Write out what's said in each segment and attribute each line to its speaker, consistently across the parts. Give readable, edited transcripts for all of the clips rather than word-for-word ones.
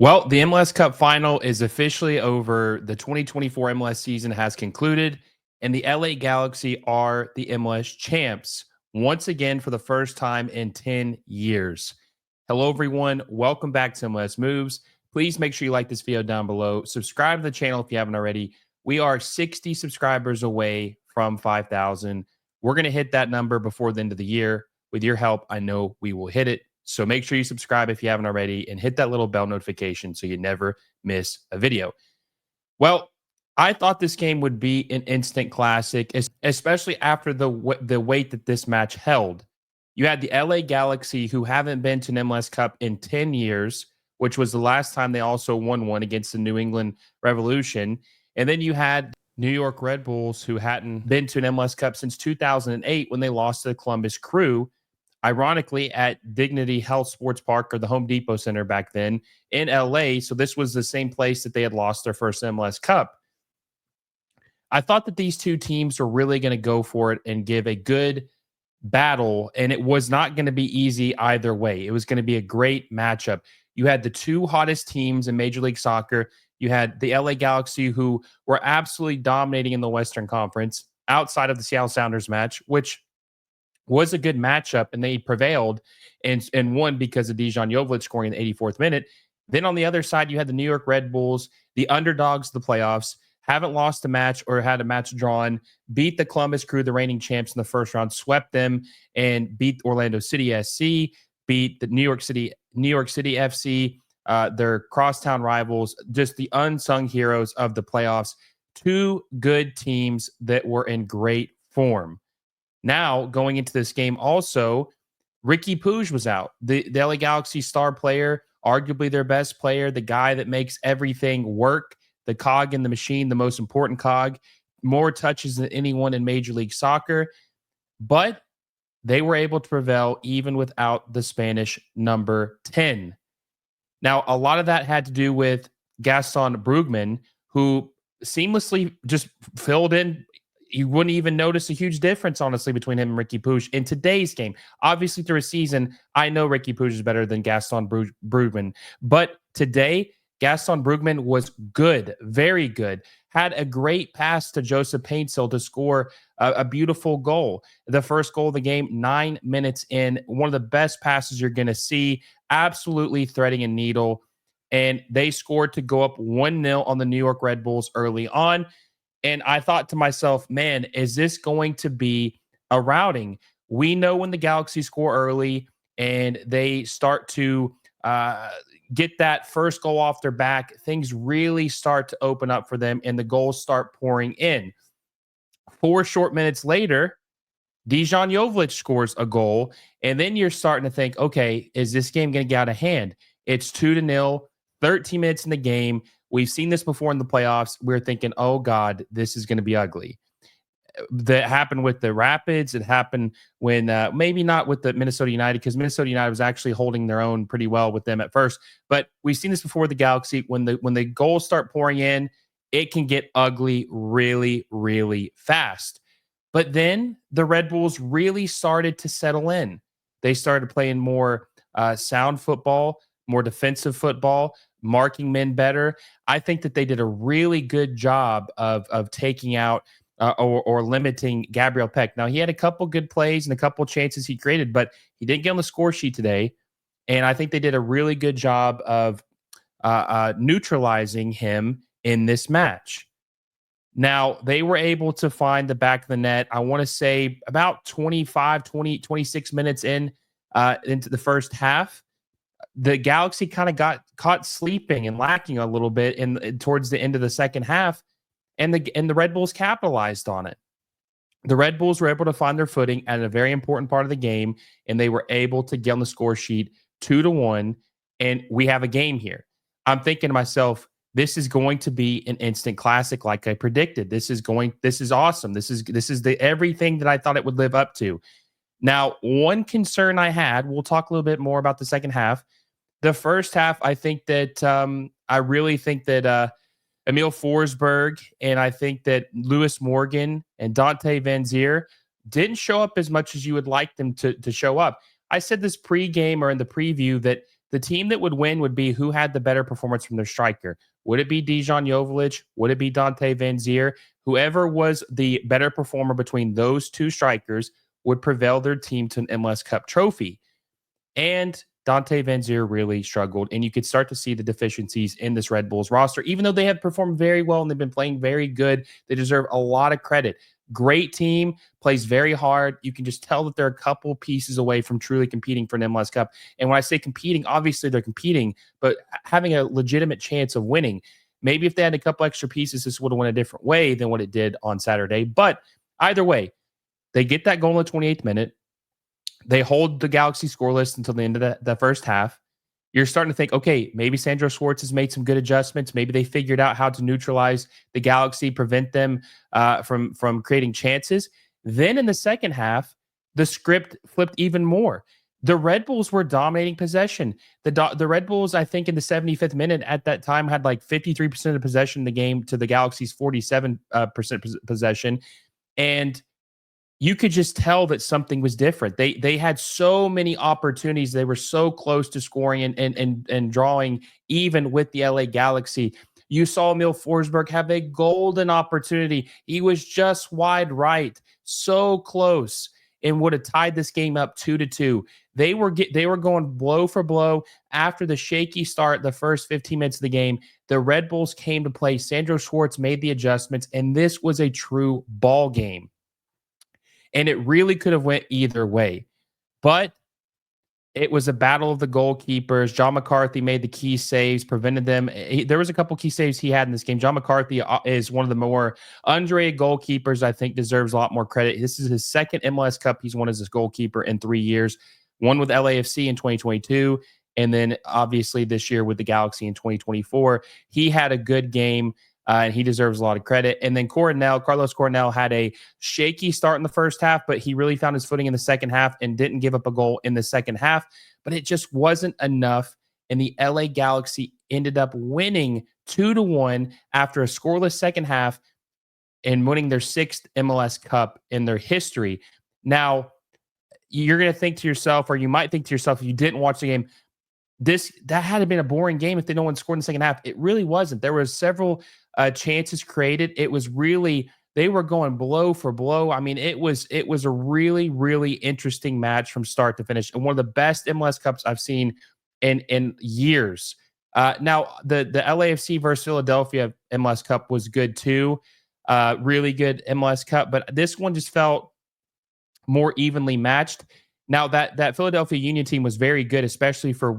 Speaker 1: Well, the MLS Cup Final is officially over. The 2024 MLS season has concluded, and the LA Galaxy are the MLS champs once again for the first time in 10 years. Hello, everyone. Welcome back to MLS Moves. Please make sure you like this video down below. Subscribe to the channel if you haven't already. We are 60 subscribers away from 5,000. We're going to hit that number before the end of the year. With your help, I know we will hit it. So make sure you subscribe if you haven't already and hit that little bell notification so you never miss a video. Well, I thought this game would be an instant classic, especially after the weight that this match held. You had the LA Galaxy, who haven't been to an MLS Cup in 10 years, which was the last time they also won one against the New England Revolution. And then you had New York Red Bulls, who hadn't been to an MLS Cup since 2008 when they lost to the Columbus Crew, ironically at Dignity Health Sports Park, or the Home Depot Center back then in LA. So this was the same place that they had lost their first MLS Cup. I thought that these two teams were really going to go for it and give a good battle, and it was not going to be easy either way. It was going to be a great matchup. You had the two hottest teams in Major League Soccer. You had the LA Galaxy, who were absolutely dominating in the Western Conference outside of the Seattle Sounders match, which was a good matchup, and they prevailed and won because of Dejan Jovic scoring in the 84th minute. Then on the other side, you had the New York Red Bulls, the underdogs of the playoffs, haven't lost a match or had a match drawn, beat the Columbus Crew, the reigning champs, in the first round, swept them, and beat Orlando City SC, beat the New York City FC, their crosstown rivals, just the unsung heroes of the playoffs. Two good teams that were in great form. Now, going into this game also, Ricky Puig was out. The LA Galaxy star player, arguably their best player, the guy that makes everything work, the cog in the machine, the most important cog, more touches than anyone in Major League Soccer. But they were able to prevail even without the Spanish number 10. Now, a lot of that had to do with Gaston Brugman, who seamlessly just filled in. You wouldn't even notice a huge difference, honestly, between him and Ricky Puig in today's game. Obviously, through a season, I know Ricky Puig is better than Gaston Brugman. But today, Gaston Brugman was good, very good. Had a great pass to Joseph Paintsil to score a beautiful goal. The first goal of the game, 9 minutes in. One of the best passes you're going to see. Absolutely threading a needle. And they scored to go up 1-0 on the New York Red Bulls early on. And I thought to myself, man, is this going to be a routing? We know when the Galaxy score early and they start to get that first goal off their back, things really start to open up for them and the goals start pouring in. 4 short minutes later, Dejan Jovic scores a goal. And then you're starting to think, okay, is this game going to get out of hand? It's 2-0, 13 minutes in the game. We've seen this before in the playoffs. We're thinking, oh, God, this is going to be ugly. That happened with the Rapids. It happened when maybe not with the Minnesota United, because Minnesota United was actually holding their own pretty well with them at first. But we've seen this before with the Galaxy. When the goals start pouring in, it can get ugly really, really fast. But then the Red Bulls really started to settle in. They started playing more sound football, more defensive football, marking men better. I think that they did a really good job of taking out or limiting Gabriel Peck. Now, he had a couple good plays and a couple chances he created, but he didn't get on the score sheet today. And I think they did a really good job of neutralizing him in this match. Now, they were able to find the back of the net, I want to say about 26 minutes into the first half. The Galaxy kind of got caught sleeping and lacking a little bit towards the end of the second half, and the Red Bulls capitalized on it. The Red Bulls were able to find their footing at a very important part of the game, and they were able to get on the score sheet 2-1, and we have a game here. I'm thinking to myself, this is going to be an instant classic, like I predicted. This is awesome. This is the everything that I thought it would live up to. Now, one concern I had, we'll talk a little bit more about the second half. The first half, I think that I really think that Emil Forsberg and I think that Lewis Morgan and Dante Van Zier didn't show up as much as you would like them to show up. I said this pregame or in the preview that the team that would win would be who had the better performance from their striker. Would it be Dejan Joveljic? Would it be Dante Van Zier? Whoever was the better performer between those two strikers would prevail their team to an MLS Cup trophy. And Dante Van Zier really struggled, and you could start to see the deficiencies in this Red Bulls roster. Even though they have performed very well and they've been playing very good, they deserve a lot of credit. Great team, plays very hard. You can just tell that they're a couple pieces away from truly competing for an MLS Cup. And when I say competing, obviously they're competing, but having a legitimate chance of winning. Maybe if they had a couple extra pieces, this would have went a different way than what it did on Saturday. But either way, they get that goal in the 28th minute. They hold the Galaxy scoreless until the end of the first half. You're starting to think, okay, maybe Sandro Schwartz has made some good adjustments. Maybe they figured out how to neutralize the Galaxy, prevent them from creating chances. Then in the second half, the script flipped even more. The Red Bulls were dominating possession. The Red Bulls, I think, in the 75th minute at that time had like 53% of possession in the game to the Galaxy's 47% possession. And you could just tell that something was different. They had so many opportunities. They were so close to scoring and drawing even with the LA Galaxy. You saw Emil Forsberg have a golden opportunity. He was just wide right, so close, and would have tied this game up 2-2. They were going blow for blow after the shaky start, the first 15 minutes of the game. The Red Bulls came to play. Sandro Schwartz made the adjustments, and this was a true ball game. And it really could have went either way. But it was a battle of the goalkeepers. John McCarthy made the key saves, prevented them. There was a couple key saves he had in this game. John McCarthy is one of the more underrated goalkeepers. I think deserves a lot more credit. This is his second MLS Cup he's won as a goalkeeper in 3 years. One with LAFC in 2022, and then obviously this year with the Galaxy in 2024. He had a good game. And he deserves a lot of credit. And then Carlos Coronel had a shaky start in the first half, but he really found his footing in the second half and didn't give up a goal in the second half. But it just wasn't enough. And the LA Galaxy ended up winning 2-1 after a scoreless second half and winning their 6th MLS Cup in their history. Now, you're going to think to yourself, or you might think to yourself, if you didn't watch the game, that had been a boring game if no one scored in the second half. It really wasn't. There were several chances created. It was really, they were going blow for blow. I mean, it was a really, really interesting match from start to finish, and one of the best MLS Cups I've seen in years. Now, the LAFC versus Philadelphia MLS Cup was good too. Really good MLS Cup, but this one just felt more evenly matched. Now, that Philadelphia Union team was very good, especially for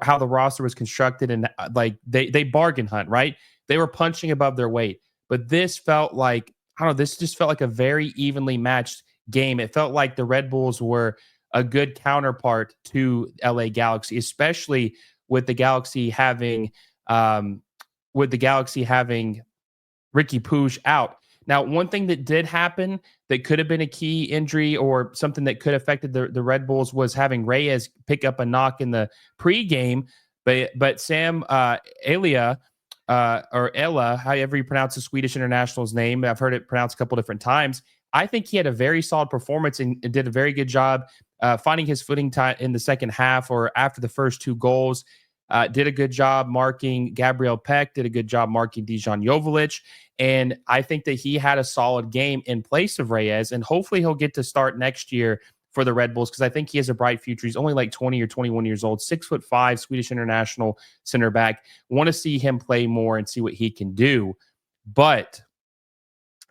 Speaker 1: how the roster was constructed, and like they bargain hunt, right? They were punching above their weight. But this felt like, I don't know, this just felt like a very evenly matched game. It felt like the Red Bulls were a good counterpart to LA Galaxy, especially with the Galaxy having Ricky Puig out. Now, one thing that did happen that could have been a key injury or something that could have affected the Red Bulls was having Reyes pick up a knock in the pregame. But Sam Elia, or Ella, however you pronounce the Swedish international's name, I've heard it pronounced a couple different times. I think he had a very solid performance and did a very good job finding his footing in the second half or after the first 2 goals. Did a good job marking Gabriel Peck, did a good job marking Dejan Joveljic. And I think that he had a solid game in place of Reyes, and hopefully he'll get to start next year for the Red Bulls because I think he has a bright future. He's only like 20 or 21 years old, 6'5", Swedish international center back. Want to see him play more and see what he can do. But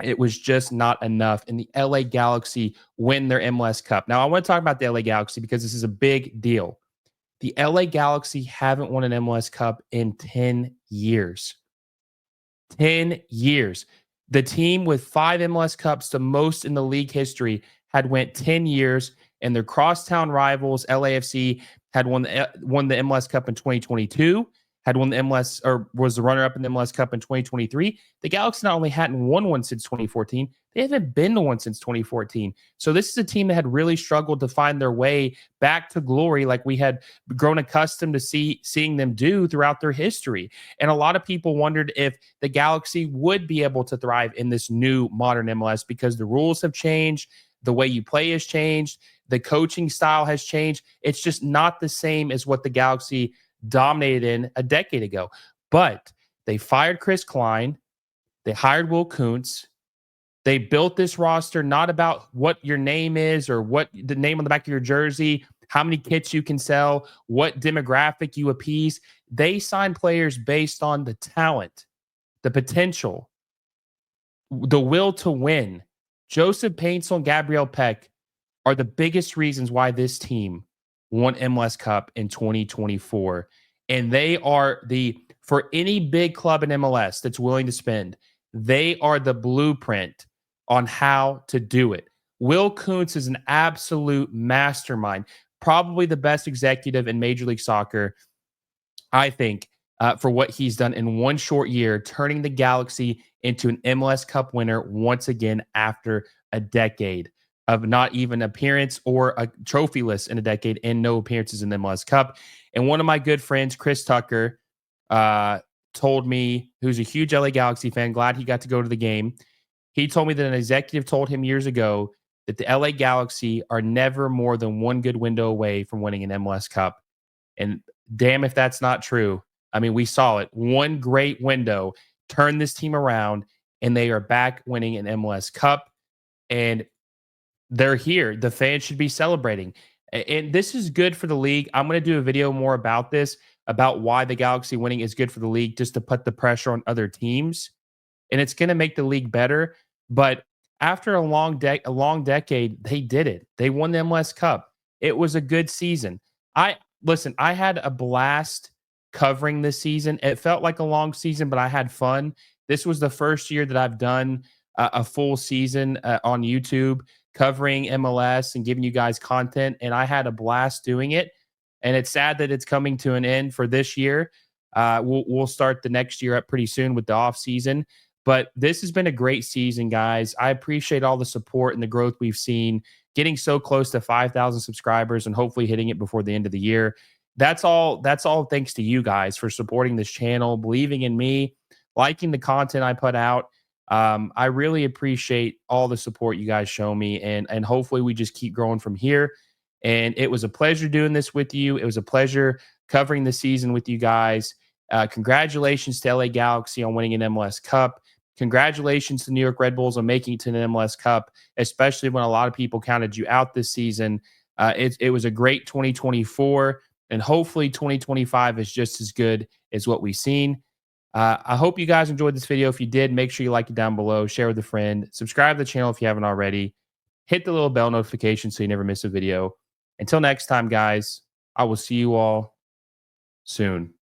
Speaker 1: it was just not enough, and the LA Galaxy win their MLS Cup. Now, I want to talk about the LA Galaxy because this is a big deal. The LA Galaxy haven't won an MLS Cup in 10 years. 10 years. The team with 5 MLS Cups, the most in the league history, had went 10 years, and their crosstown rivals, LAFC, had won the MLS Cup in 2022, had won the MLS, or was the runner-up in the MLS Cup in 2023. The Galaxy not only hadn't won one since 2014, they haven't been to one since 2014. So this is a team that had really struggled to find their way back to glory like we had grown accustomed to seeing them do throughout their history. And a lot of people wondered if the Galaxy would be able to thrive in this new modern MLS because the rules have changed. The way you play has changed. The coaching style has changed. It's just not the same as what the Galaxy dominated in a decade ago. But they fired Chris Klein. They hired Will Kuntz. They built this roster not about what your name is or what the name on the back of your jersey, how many kits you can sell, what demographic you appease. They sign players based on the talent, the potential, the will to win. Joseph Paintsel and Gabriel Peck are the biggest reasons why this team won MLS Cup in 2024. And they are for any big club in MLS that's willing to spend, they are the blueprint on how to do it. Will Kuntz is an absolute mastermind, probably the best executive in Major League Soccer, I think, for what he's done in one short year, turning the Galaxy into an MLS Cup winner once again after a decade of not even appearance or a trophyless in a decade and no appearances in the MLS Cup. And one of my good friends, Chris Tucker, told me, who's a huge LA Galaxy fan, glad he got to go to the game. He told me that an executive told him years ago that the LA Galaxy are never more than one good window away from winning an MLS Cup. And damn if that's not true. I mean, we saw it. One great window turned this team around, and they are back winning an MLS Cup. And they're here. The fans should be celebrating. And this is good for the league. I'm going to do a video more about this, about why the Galaxy winning is good for the league, just to put the pressure on other teams. And it's going to make the league better. But after a long decade, they did it. They won the MLS Cup. It was a good season. Listen, I had a blast covering this season. It felt like a long season, but I had fun. This was the first year that I've done a full season on YouTube covering MLS and giving you guys content, and I had a blast doing it. And it's sad that it's coming to an end for this year. We'll start the next year up pretty soon with the off season. But this has been a great season, guys. I appreciate all the support and the growth we've seen, getting so close to 5,000 subscribers and hopefully hitting it before the end of the year. That's all thanks to you guys for supporting this channel, believing in me, liking the content I put out. I really appreciate all the support you guys show me, and hopefully we just keep growing from here. And it was a pleasure doing this with you. It was a pleasure covering the season with you guys. Congratulations to LA Galaxy on winning an MLS Cup. Congratulations to New York Red Bulls on making it to an MLS Cup, especially when a lot of people counted you out this season. It was a great 2024, and hopefully 2025 is just as good as what we've seen. I hope you guys enjoyed this video. If you did, make sure you like it down below, share with a friend, subscribe to the channel if you haven't already, hit the little bell notification so you never miss a video. Until next time, guys, I will see you all soon.